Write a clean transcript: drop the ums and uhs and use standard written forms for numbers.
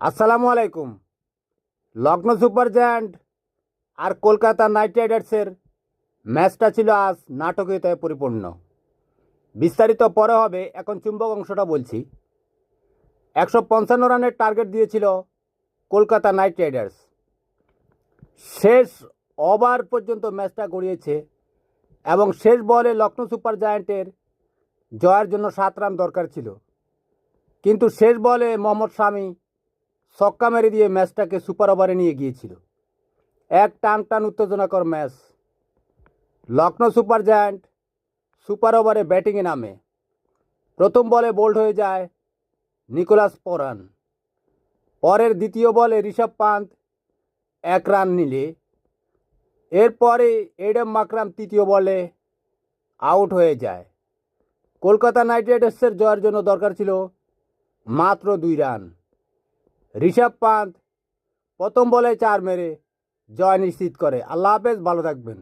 আসসালামু আলাইকুম। Lucknow super giant আর Kolkata night রাইডার্সের ম্যাচটা ছিল আজ নাটকীয়তায় পরিপূর্ণ। বিস্তারিত পরে হবে, এখন চুম্বক অংশটা বলছি। 155 রানের টার্গেট দিয়েছিল কলকাতা নাইট রাইডার্স। শেষ ওভার পর্যন্ত ম্যাচটা গড়িয়েছে এবং শেষ বলে লখনৌ সুপার জায়ান্টের জয়ের জন্য 7 রান দরকার ছিল, কিন্তু শেষ বলে মোহাম্মদ শামি ছক্কা মেরে দিয়ে ম্যাচটাকে সুপার ওভারে নিয়ে গিয়েছিল। এক টান উত্তেজনাকর match. Lucknow super giant super ওভারে ব্যাটিংয়ে নামে। প্রথম বলে বোল্ড হয়ে যায় নিকোলাস পোরান। পরের দ্বিতীয় বলে ঋষভ পান্ত 1 রান নিলে এরপরে এডেম মাকরাম তৃতীয় বলে আউট হয়ে যায়। কলকাতা নাইট রাইডার্সের জয়ের জন্য দরকার ছিল মাত্র 2 রান। ঋষভ পান্ত প্রথম বলে 4 মেরে জয় নিশ্চিত করে। আল্লাহ হাফেজ, ভালো থাকবেন।